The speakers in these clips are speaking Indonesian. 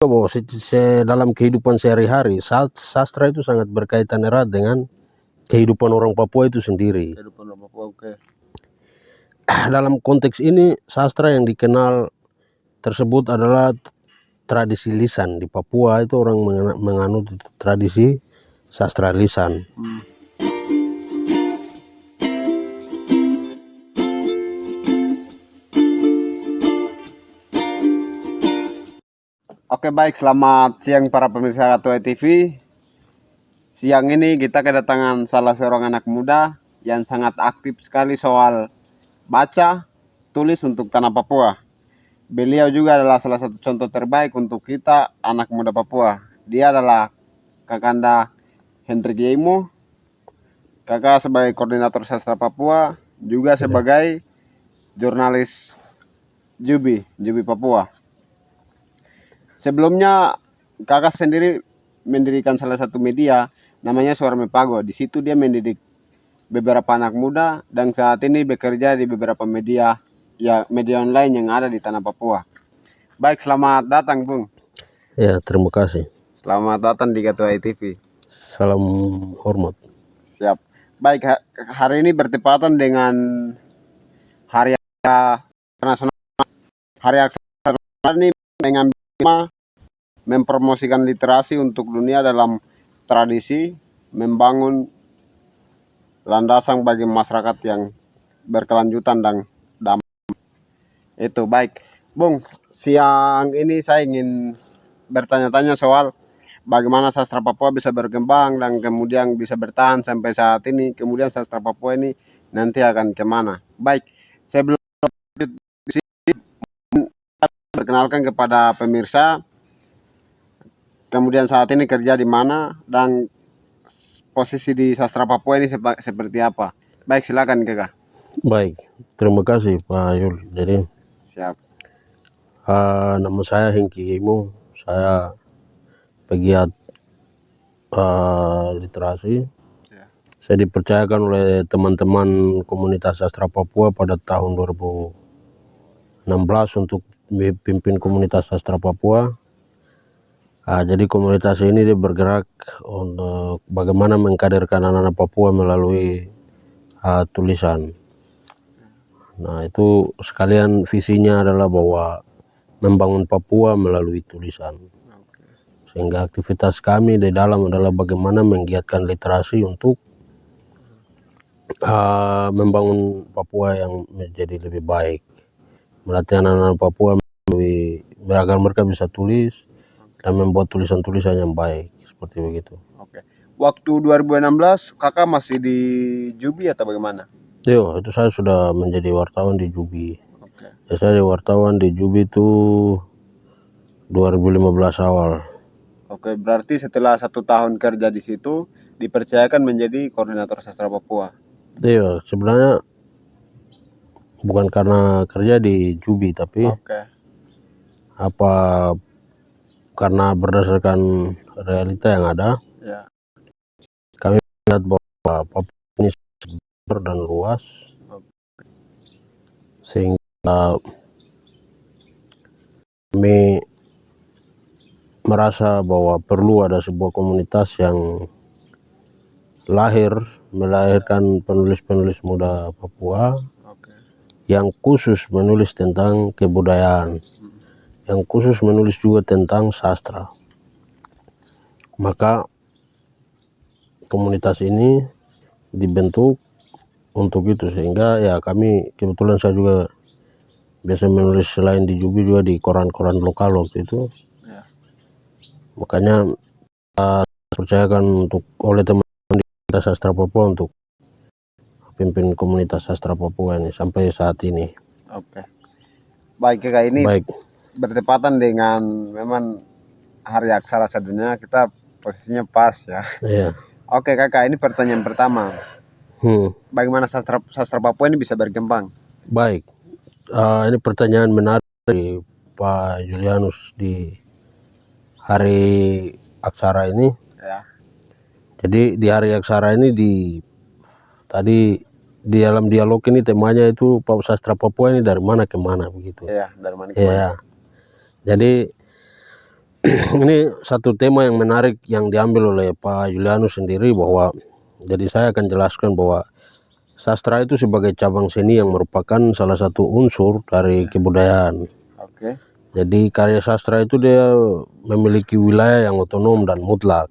bahwa dalam kehidupan sehari-hari sastra itu sangat berkaitan erat dengan kehidupan orang Papua itu sendiri. Kehidupan orang Papua, oke. Dalam konteks ini sastra yang dikenal tersebut adalah tradisi lisan. Di Papua itu orang menganut tradisi sastra lisan. Oke, baik, selamat siang para pemirsa K2 TV. Siang ini kita kedatangan salah seorang anak muda yang sangat aktif sekali soal baca, tulis untuk tanah Papua. Beliau juga adalah salah satu contoh terbaik untuk kita anak muda Papua. Dia adalah Kakanda Hendrik Yeimo, kakak sebagai koordinator sastra Papua, juga sebagai jurnalis Jubi Papua. Sebelumnya kakak sendiri mendirikan salah satu media namanya Suara Mepago. Di situ dia mendidik beberapa anak muda dan saat ini bekerja di beberapa media online yang ada di tanah Papua. Baik, selamat datang Bung. Ya, terima kasih. Selamat datang di K2 TV. Salam hormat. Siap. Baik, hari ini bertepatan dengan Hari Nasional. Hari Aksara ini mengambil tema mempromosikan literasi untuk dunia dalam tradisi, membangun landasan bagi masyarakat yang berkelanjutan dan damai. Itu baik. Bung, siang ini saya ingin bertanya-tanya soal bagaimana sastra Papua bisa berkembang dan kemudian bisa bertahan sampai saat ini. Kemudian sastra Papua ini nanti akan kemana? Baik, sebelum perkenalkan kepada pemirsa, kemudian saat ini kerja di mana dan posisi di sastra Papua ini seperti apa? Baik, silakan Kakak. Baik, terima kasih Pak Yul. Jadi Siap. nama saya Hengki Yeimo. Saya pegiat literasi. Ya. Saya dipercayakan oleh teman-teman komunitas sastra Papua pada tahun 2016 untuk pimpin komunitas sastra Papua. Jadi komunitas ini dia bergerak untuk bagaimana mengkaderkan anak-anak Papua melalui tulisan. Nah, itu sekalian visinya adalah bahwa membangun Papua melalui tulisan. Sehingga aktivitas kami di dalam adalah bagaimana menggiatkan literasi untuk membangun Papua yang menjadi lebih baik. Melatih anak-anak Papua agar mereka bisa tulis dan membuat tulisan-tulisan yang baik, seperti begitu. Oke. Waktu 2016 kakak masih di Jubi atau bagaimana? Yo, itu saya sudah menjadi wartawan di Jubi. Oke. Ya, saya wartawan di Jubi itu 2015 awal. Oke, berarti setelah 1 tahun kerja di situ dipercayakan menjadi koordinator sastra Papua. Iya, sebenarnya bukan karena kerja di Jubi, tapi karena berdasarkan realita yang ada, ya, kami melihat bahwa Papua ini besar dan luas, sehingga kami merasa bahwa perlu ada sebuah komunitas yang melahirkan penulis-penulis muda Papua yang khusus menulis tentang kebudayaan, yang khusus menulis juga tentang sastra. Maka komunitas ini dibentuk untuk itu, sehingga ya kami kebetulan saya juga biasa menulis selain di Jubi juga di koran-koran lokal waktu itu. Makanya percayakan oleh teman-teman di sastra Papua untuk pimpin komunitas sastra Papua ini sampai saat ini. Oke. Baik Kakak, ini bertepatan dengan memang Hari Aksara Sedunia, kita posisinya pas ya. Iya. Oke Kakak, ini pertanyaan pertama. Bagaimana sastra Papua ini bisa berkembang? Baik, ini pertanyaan menarik dari Pak Julianus di Hari Aksara ini. Ya. Jadi di Hari Aksara ini tadi di dalam dialog ini temanya itu sastra Papua ini dari mana ke mana begitu. Iya, dari mana ke mana. Ya. Jadi ini satu tema yang menarik yang diambil oleh Pak Julianus sendiri, bahwa jadi saya akan jelaskan bahwa sastra itu sebagai cabang seni yang merupakan salah satu unsur dari kebudayaan. Oke. Jadi karya sastra itu dia memiliki wilayah yang otonom dan mutlak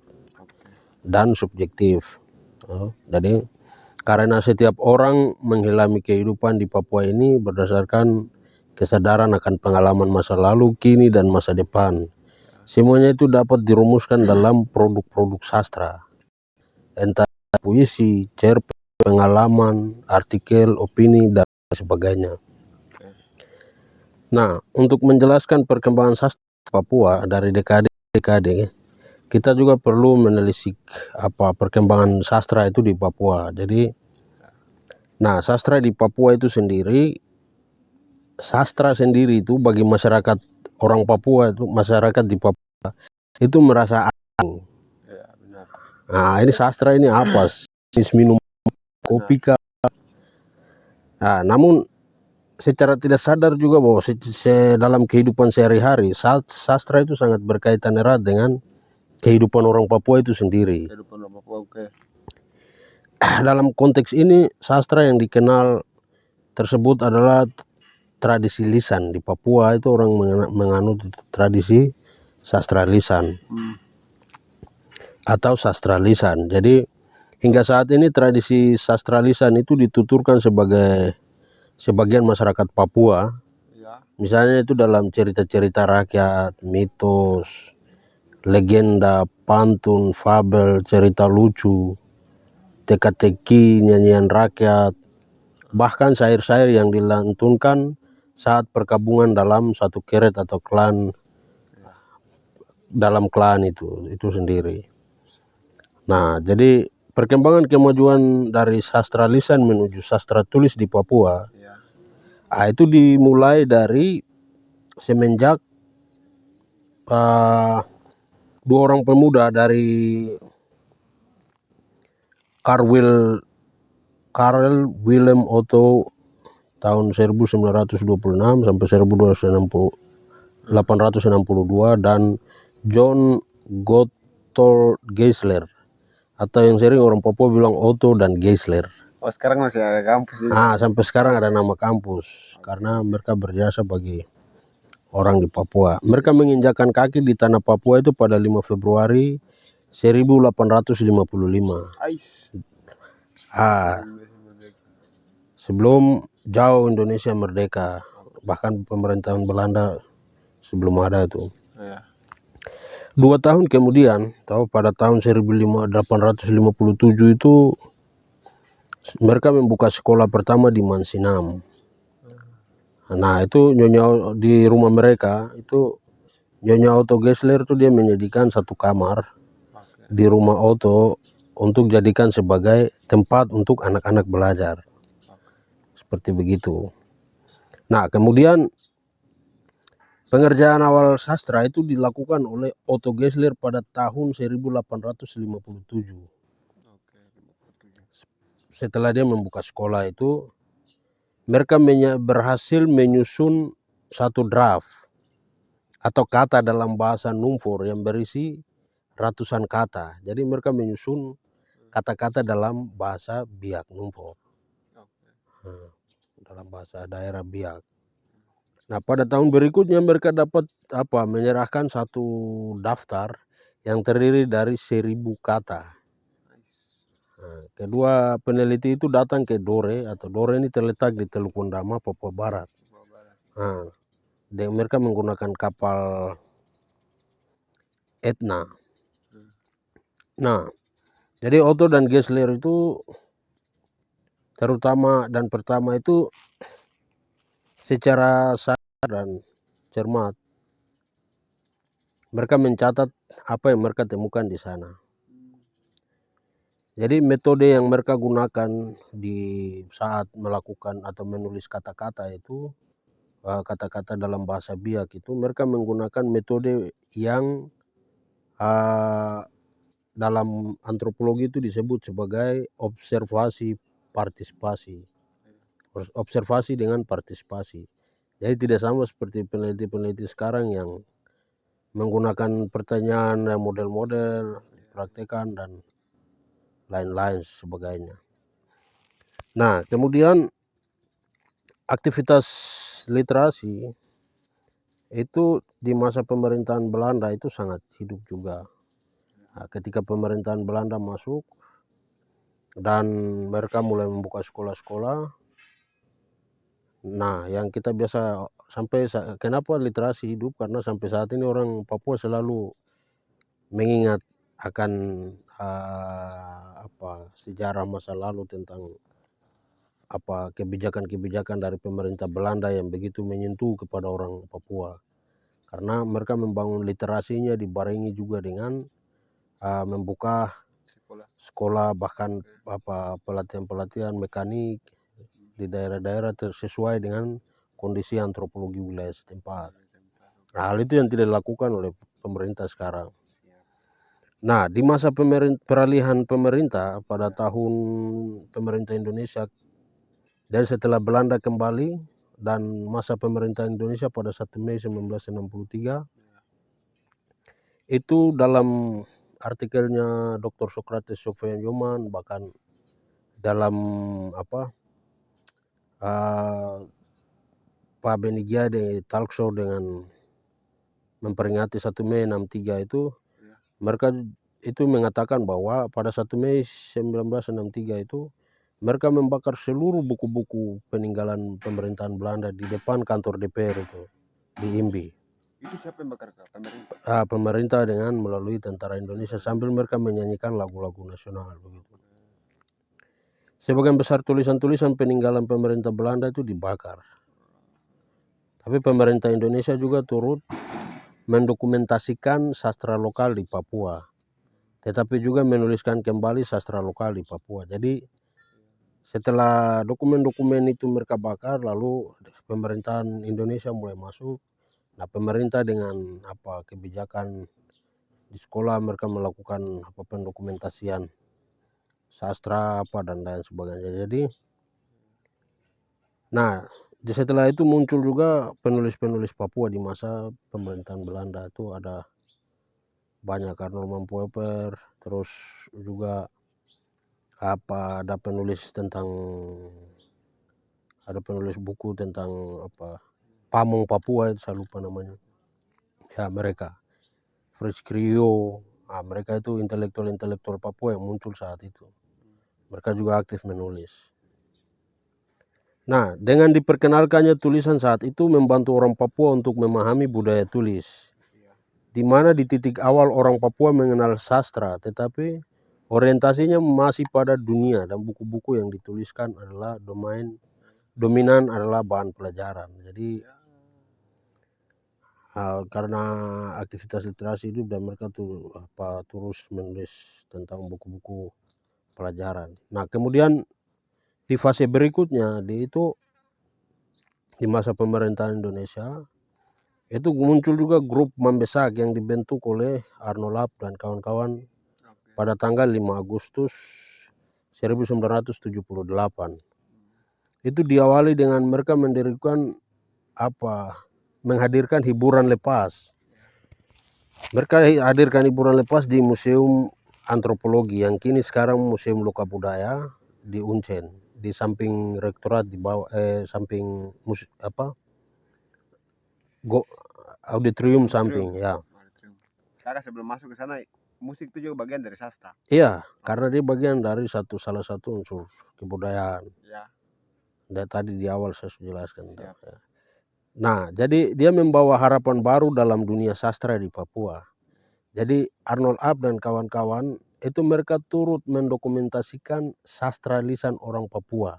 dan subjektif. Jadi karena setiap orang mengalami kehidupan di Papua ini berdasarkan kesadaran akan pengalaman masa lalu, kini, dan masa depan. Semuanya itu dapat dirumuskan dalam produk-produk sastra, entah puisi, cerpen, pengalaman, artikel, opini, dan sebagainya. Nah, untuk menjelaskan perkembangan sastra Papua dari dekade-dekade, kita juga perlu menelisik perkembangan sastra itu di Papua. Jadi, nah, sastra di Papua itu sendiri, sastra sendiri itu bagi masyarakat orang Papua itu, masyarakat di Papua itu merasa asing. Ya, benar. Nah, ini sastra ini apa? Minum kopi kah? Nah, namun secara tidak sadar juga bahwa dalam kehidupan sehari-hari sastra itu sangat berkaitan erat dengan kehidupan orang Papua itu sendiri. Kehidupan orang Papua, oke. Dalam konteks ini sastra yang dikenal tersebut adalah tradisi lisan. Di Papua itu orang menganut tradisi sastra lisan atau sastra lisan. Jadi hingga saat ini tradisi sastra lisan itu dituturkan sebagai sebagian masyarakat Papua. Ya. Misalnya itu dalam cerita-cerita rakyat, mitos, legenda, pantun, fabel, cerita lucu, teka-teki, nyanyian rakyat, bahkan syair-syair yang dilantunkan saat perkabungan dalam satu keret atau klan, dalam klan itu sendiri. Nah, jadi perkembangan kemajuan dari sastra lisan menuju sastra tulis di Papua, itu dimulai dari semenjak dua orang pemuda dari Karel Willem Otto tahun 1926 sampai 1862 dan John Gotthold Geisler, atau yang sering orang Papua bilang Otto dan Geisler. Oh, sekarang masih ada kampus juga. Nah, sampai sekarang ada nama kampus karena mereka berjasa bagi orang di Papua. Mereka menginjakkan kaki di tanah Papua itu pada 5 Februari 1855. Sebelum jauh Indonesia merdeka, bahkan pemerintahan Belanda sebelum ada itu. 2 tahun kemudian, pada tahun 1857 itu mereka membuka sekolah pertama di Mansinam. Nah, itu Nyonya di rumah mereka itu, Nyonya Otto Geisler itu dia menyediakan satu kamar di rumah Otto untuk jadikan sebagai tempat untuk anak-anak belajar. Seperti begitu. Nah, kemudian pengerjaan awal sastra itu dilakukan oleh Otto Geisler pada tahun 1857. Setelah dia membuka sekolah itu, mereka berhasil menyusun satu draft atau kata dalam bahasa Numfor yang berisi ratusan kata. Jadi mereka menyusun kata-kata dalam bahasa Biak Numfor, dalam bahasa daerah Biak. Nah, pada tahun berikutnya mereka dapat menyerahkan satu daftar yang terdiri dari 1000 kata. Nah, kedua peneliti itu datang ke Dore, atau Dore ini terletak di Teluk Undama, Papua Barat. Nah, dan mereka menggunakan kapal Etna. Nah, jadi Otto dan Geisler itu pertama itu secara sadar dan cermat mereka mencatat apa yang mereka temukan di sana. Jadi metode yang mereka gunakan di saat melakukan atau menulis kata-kata itu, kata-kata dalam bahasa Biak itu, mereka menggunakan metode yang dalam antropologi itu disebut sebagai observasi partisipasi. Observasi dengan partisipasi. Jadi tidak sama seperti peneliti-peneliti sekarang yang menggunakan pertanyaan yang model-model, praktekan dan lain-lain sebagainya. Nah, kemudian aktivitas literasi itu di masa pemerintahan Belanda itu sangat hidup juga. Nah, ketika pemerintahan Belanda masuk dan mereka mulai membuka sekolah-sekolah, nah yang kita biasa kenapa literasi hidup, karena sampai saat ini orang Papua selalu mengingat akan sejarah masa lalu tentang kebijakan-kebijakan dari pemerintah Belanda yang begitu menyentuh kepada orang Papua. Karena mereka membangun literasinya dibarengi juga dengan membuka sekolah, bahkan pelatihan-pelatihan mekanik di daerah-daerah sesuai dengan kondisi antropologi wilayah setempat. Nah, hal itu yang tidak dilakukan oleh pemerintah sekarang. Nah, di masa peralihan pemerintah pada tahun pemerintah Indonesia, dan setelah Belanda kembali dan masa pemerintahan Indonesia pada 1 Mei 1963, itu dalam artikelnya Dr. Socrates Sofyan Nyoman, bahkan dalam Pak Beni Giade talk show dengan memperingati 1 Mei 63 itu, mereka itu mengatakan bahwa pada 1 Mei 1963 itu mereka membakar seluruh buku-buku peninggalan pemerintahan Belanda di depan kantor DPR itu di IMBI. Itu siapa yang bakar, pemerintah? Pemerintah dengan melalui Tentara Indonesia, sambil mereka menyanyikan lagu-lagu nasional begitu. Sebagian besar tulisan-tulisan peninggalan pemerintah Belanda itu dibakar. Tapi pemerintah Indonesia juga turut mendokumentasikan sastra lokal di Papua, tetapi juga menuliskan kembali sastra lokal di Papua. Jadi setelah dokumen-dokumen itu mereka bakar, lalu pemerintahan Indonesia mulai masuk. Nah, pemerintah dengan kebijakan di sekolah mereka melakukan pendokumentasian sastra dan lain sebagainya. Jadi, nah setelah itu muncul juga penulis-penulis Papua di masa pemerintahan Belanda. Itu ada banyak, Arnold Mampoeper, terus juga ada penulis buku tentang Pamong Papua, itu saya lupa namanya. Ya, mereka Fritz Krio, mereka itu intelektual Papua yang muncul saat itu. Mereka juga aktif menulis. Nah, dengan diperkenalkannya tulisan saat itu membantu orang Papua untuk memahami budaya tulis, di mana di titik awal orang Papua mengenal sastra, tetapi orientasinya masih pada dunia dan buku-buku yang dituliskan adalah dominan adalah bahan pelajaran. Jadi karena aktivitas literasi hidup dan mereka terus menulis tentang buku-buku pelajaran. Nah, kemudian di fase berikutnya di masa pemerintahan Indonesia itu muncul juga grup Mambesak yang dibentuk oleh Arnold Lap dan kawan-kawan pada tanggal 5 Agustus 1978. Itu diawali dengan mereka mendirikan menghadirkan hiburan lepas. Mereka hadirkan hiburan lepas di Museum Antropologi yang kini sekarang Museum Loka Budaya di Uncen, di samping rektorat, di bawah samping auditorium samping ya. Karena sebelum masuk ke sana, musik itu juga bagian dari sastra. Iya, karena dia bagian dari salah satu unsur kebudayaan. Ya. Dan tadi di awal saya sudah jelaskan. Ya. Nah, jadi dia membawa harapan baru dalam dunia sastra di Papua. Jadi Arnold Ab dan kawan-kawan itu mereka turut mendokumentasikan sastra lisan orang Papua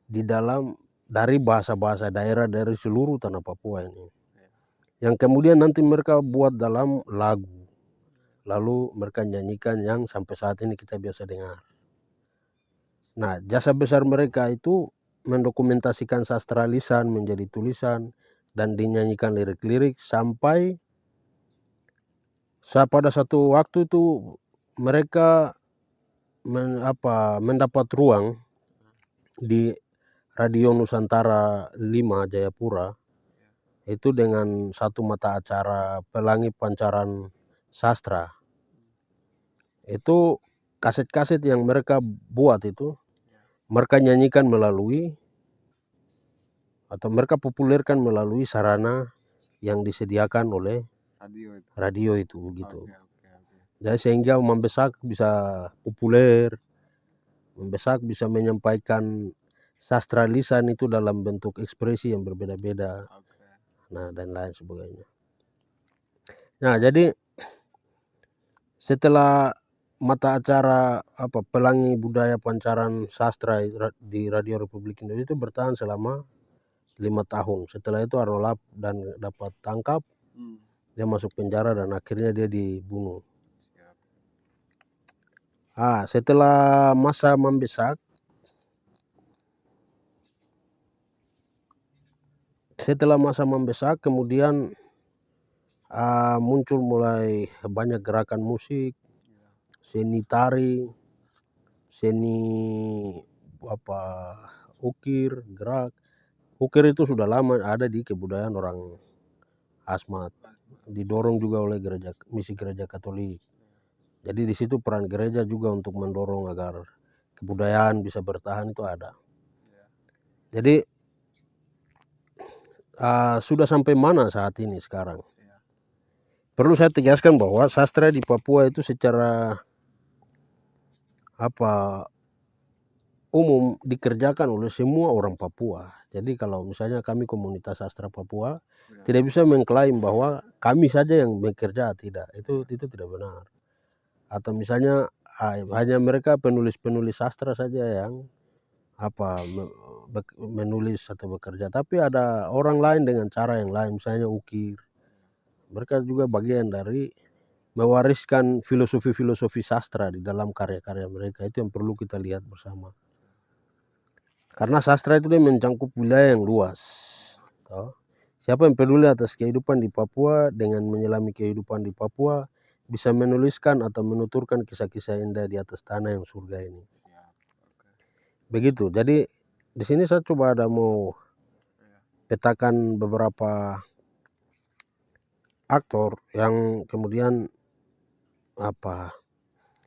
di dalam dari bahasa-bahasa daerah dari seluruh tanah Papua ini. Yang kemudian nanti mereka buat dalam lagu. Lalu mereka nyanyikan yang sampai saat ini kita biasa dengar. Nah, jasa besar mereka itu mendokumentasikan sastra lisan menjadi tulisan dan dinyanyikan lirik-lirik sampai pada satu waktu itu mereka mendapat ruang di Radio Nusantara 5 Jayapura itu dengan satu mata acara Pelangi Pancaran Sastra. Itu kaset-kaset yang mereka buat itu, mereka nyanyikan melalui atau mereka populerkan melalui sarana yang disediakan oleh radio itu gitu. Jadi sehingga Mambesak bisa populer, Mambesak bisa menyampaikan sastra lisan itu dalam bentuk ekspresi yang berbeda-beda. Nah, dan lain sebagainya. Nah, jadi setelah mata acara Pelangi Budaya Pancaran Sastra di Radio Republik Indonesia itu bertahan selama 5 tahun. Setelah itu Arnolap dan dapat tangkap, dia masuk penjara dan akhirnya dia dibunuh. Setelah masa Mambesak, kemudian muncul mulai banyak gerakan musik, seni tari, seni ukir, gerak. Ukir itu sudah lama ada di kebudayaan orang Asmat, didorong juga oleh misi gereja Katolik. Jadi di situ peran gereja juga untuk mendorong agar kebudayaan bisa bertahan itu ada. Jadi sudah sampai mana saat ini sekarang? Perlu saya tegaskan bahwa sastra di Papua itu secara umum dikerjakan oleh semua orang Papua. Jadi kalau misalnya kami komunitas sastra Papua tidak bisa mengklaim bahwa kami saja yang bekerja, tidak, itu tidak benar. Atau misalnya hanya mereka penulis-penulis sastra saja yang menulis atau bekerja, tapi ada orang lain dengan cara yang lain, misalnya ukir. Mereka juga bagian dari mewariskan filosofi-filosofi sastra di dalam karya-karya mereka. Itu yang perlu kita lihat bersama. Karena sastra itu dia mencangkup wilayah yang luas. Siapa yang peduli atas kehidupan di Papua dengan menyelami kehidupan di Papua bisa menuliskan atau menuturkan kisah-kisah indah di atas tanah yang surga ini. Begitu. Jadi di sini saya coba mau petakan beberapa aktor yang kemudian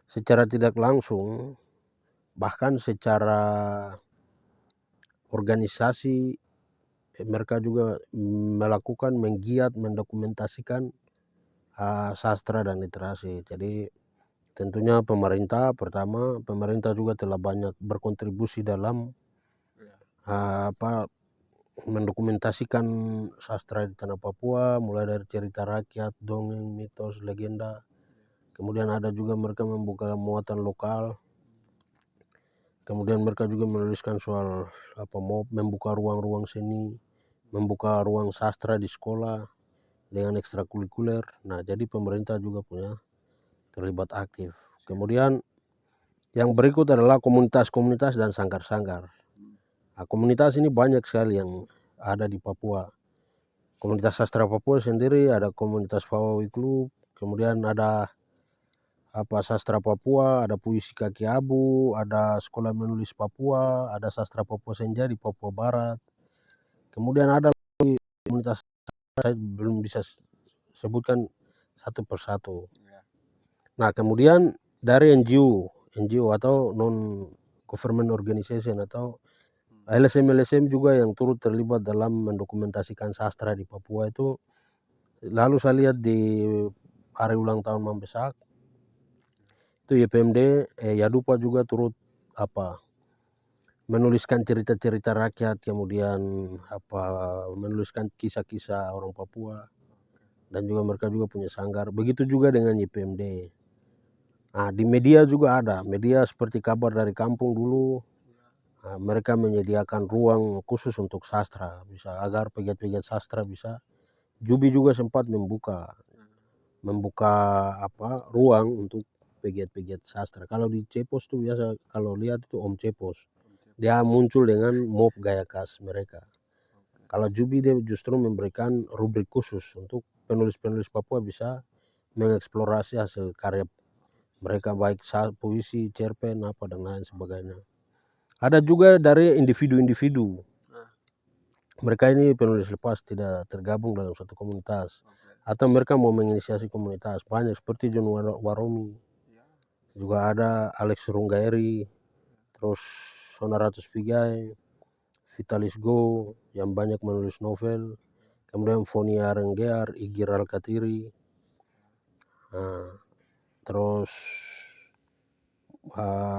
secara tidak langsung bahkan secara organisasi mereka juga melakukan menggiat mendokumentasikan sastra dan literasi. Jadi tentunya pemerintah juga telah banyak berkontribusi dalam mendokumentasikan sastra di tanah Papua, mulai dari cerita rakyat, dongeng, mitos, legenda. Kemudian ada juga mereka membuka muatan lokal. Kemudian mereka juga menuliskan soal membuka ruang-ruang seni, membuka ruang sastra di sekolah dengan ekstrakurikuler. Nah, jadi pemerintah juga punya terlibat aktif. Kemudian yang berikut adalah komunitas-komunitas dan sanggar-sanggar. Komunitas ini banyak sekali yang ada di Papua. Komunitas sastra Papua sendiri ada komunitas Fawawi Club, kemudian ada sastra Papua, ada puisi kaki abu, ada sekolah menulis Papua, ada sastra Papua Senja di Papua Barat. Kemudian ada komunitas, saya belum bisa sebutkan satu persatu. Nah, kemudian dari NGO atau non government organization atau LSM juga yang turut terlibat dalam mendokumentasikan sastra di Papua itu. Lalu saya lihat di hari ulang tahun Mambesak itu YPMD Yadupa juga turut menuliskan cerita-cerita rakyat, kemudian menuliskan kisah-kisah orang Papua, dan juga mereka juga punya sanggar. Begitu juga dengan YPMD. Di media juga ada media seperti Kabar dari Kampung dulu. Mereka menyediakan ruang khusus untuk sastra, bisa agar pegiat-pegiat sastra bisa. Jubi juga sempat membuka ruang untuk pegiat-pegiat sastra. Kalau di Cepos tuh biasa kalau lihat itu Om Cepos, dia muncul dengan mob gaya khas mereka. Kalau Jubi dia justru memberikan rubrik khusus untuk penulis-penulis Papua bisa mengeksplorasi hasil karya mereka, baik puisi, cerpen, dan lain sebagainya. Ada juga dari individu-individu. mereka ini penulis lepas tidak tergabung dalam satu komunitas, atau mereka mau menginisiasi komunitas. Banyak seperti John Waromi, juga ada Alex Runggaeri, terus Honoratus Pigai, Vitalis Go yang banyak menulis novel, kemudian Foni Arenggear, Igir Alkatiri, terus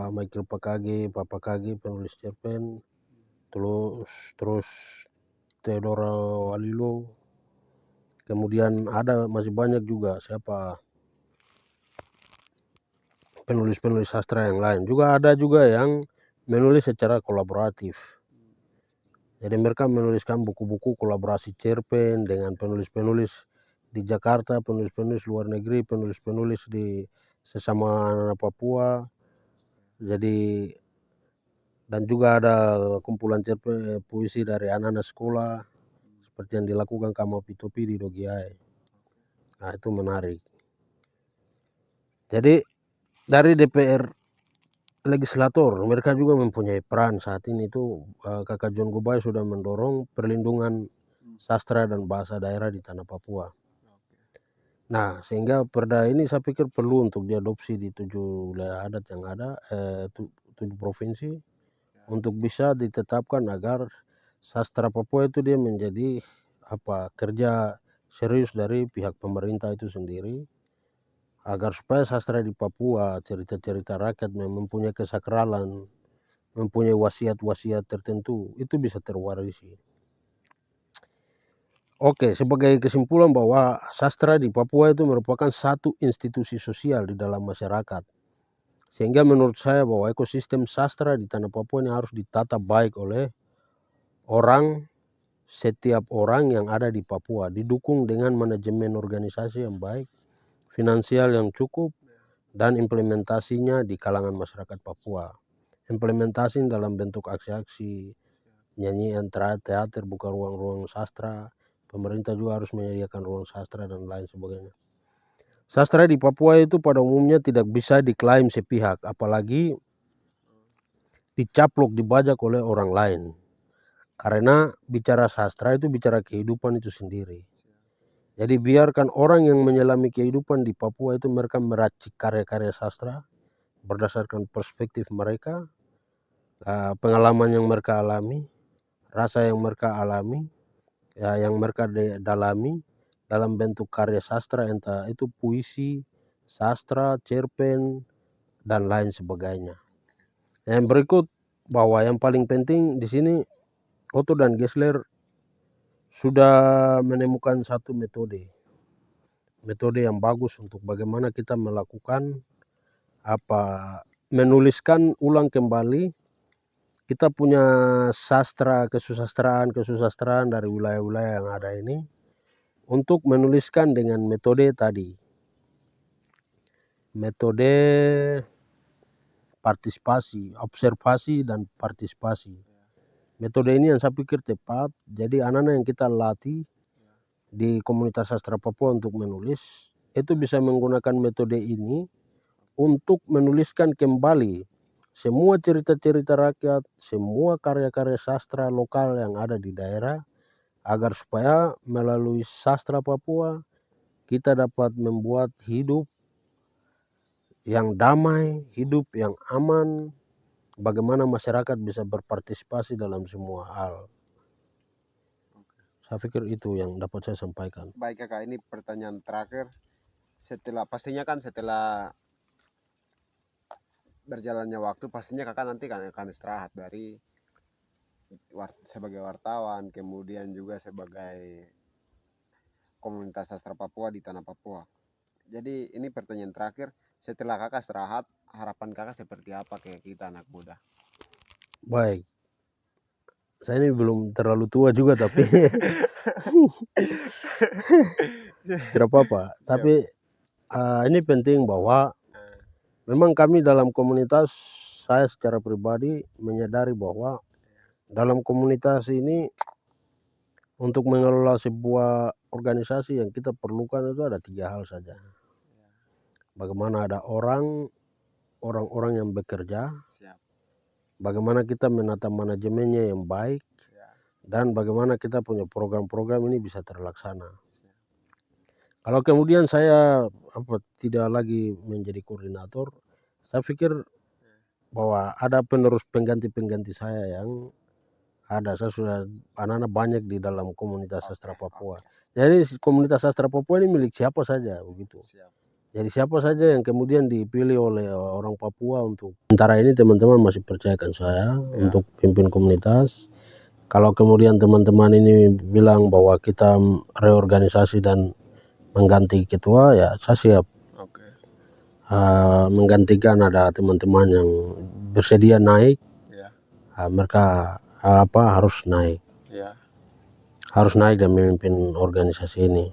Michael Pakage, Papa Kage penulis cerpen, terus Theodora Walilo, kemudian ada masih banyak juga siapa penulis-penulis sastra yang lain. Juga ada juga yang menulis secara kolaboratif. Jadi mereka menuliskan buku-buku kolaborasi cerpen dengan penulis-penulis di Jakarta, penulis-penulis luar negeri, penulis-penulis di sesama anak Papua. Jadi dan juga ada kumpulan cerpen puisi dari anak-anak sekolah seperti yang dilakukan Kama Pitopi di Dogiai. Nah, itu menarik. Jadi dari DPR legislator mereka juga mempunyai peran saat ini itu. Kakak John Gobay sudah mendorong perlindungan sastra dan bahasa daerah di tanah Papua. Nah, sehingga perda ini saya pikir perlu untuk diadopsi di 7 wilayah adat yang ada, 7 provinsi, untuk bisa ditetapkan agar sastra Papua itu dia menjadi kerja serius dari pihak pemerintah itu sendiri, agar supaya sastra di Papua, cerita-cerita rakyat yang mempunyai kesakralan, mempunyai wasiat-wasiat tertentu, itu bisa terwarisi. Oke, sebagai kesimpulan bahwa sastra di Papua itu merupakan satu institusi sosial di dalam masyarakat. Sehingga menurut saya bahwa ekosistem sastra di tanah Papua ini harus ditata baik oleh setiap orang yang ada di Papua, didukung dengan manajemen organisasi yang baik, finansial yang cukup, dan implementasinya di kalangan masyarakat Papua. Implementasi dalam bentuk aksi-aksi, nyanyian, teater, buka ruang-ruang sastra. Pemerintah juga harus menyediakan ruang sastra dan lain sebagainya. Sastra di Papua itu pada umumnya tidak bisa diklaim sepihak, apalagi dicaplok, dibajak oleh orang lain. Karena bicara sastra itu bicara kehidupan itu sendiri. Jadi biarkan orang yang menyelami kehidupan di Papua itu mereka meracik karya-karya sastra berdasarkan perspektif mereka, pengalaman yang mereka alami, rasa yang mereka alami, yang mereka dalami dalam bentuk karya sastra, entah itu puisi, sastra, cerpen, dan lain sebagainya. Yang berikut bahwa yang paling penting di sini Otto dan Gessler sudah menemukan satu metode yang bagus untuk bagaimana kita melakukan menuliskan ulang kembali kita punya sastra, kesusastraan dari wilayah-wilayah yang ada ini, untuk menuliskan dengan metode tadi, metode partisipasi, observasi dan partisipasi. Metode ini yang saya pikir tepat. Jadi anak-anak yang kita latih di komunitas sastra Papua untuk menulis itu bisa menggunakan metode ini untuk menuliskan kembali semua cerita-cerita rakyat, semua karya-karya sastra lokal yang ada di daerah, agar supaya melalui sastra Papua kita dapat membuat hidup yang damai, hidup yang aman, bagaimana masyarakat bisa berpartisipasi dalam semua hal. Saya pikir itu yang dapat saya sampaikan. Baik kakak, ini pertanyaan terakhir. Setelah berjalannya waktu, pastinya kakak nanti akan istirahat dari sebagai wartawan, kemudian juga sebagai komunitas sastra Papua di tanah Papua. Jadi ini pertanyaan terakhir, setelah kakak istirahat, harapan kakak seperti apa ke kita anak muda? Baik, saya ini belum terlalu tua juga tapi tidak apa-apa. Tapi ini penting bahwa memang kami dalam komunitas, saya secara pribadi menyadari bahwa dalam komunitas ini untuk mengelola sebuah organisasi yang kita perlukan itu ada 3 hal saja. Bagaimana ada orang-orang yang bekerja, bagaimana kita menata manajemennya yang baik, dan bagaimana kita punya program-program ini bisa terlaksana. Kalau kemudian saya tidak lagi menjadi koordinator, saya pikir bahwa ada pengganti saya yang ada. Saya sudah anak-anak banyak di dalam komunitas sastra Papua. Jadi komunitas sastra Papua ini milik siapa saja begitu. Jadi siapa saja yang kemudian dipilih oleh orang Papua untuk sementara ini teman-teman masih percayakan saya untuk pimpin komunitas. Kalau kemudian teman-teman ini bilang bahwa kita reorganisasi dan mengganti ketua, ya saya siap. Menggantikan ada teman-teman yang bersedia naik, mereka harus naik, harus naik dan memimpin organisasi ini.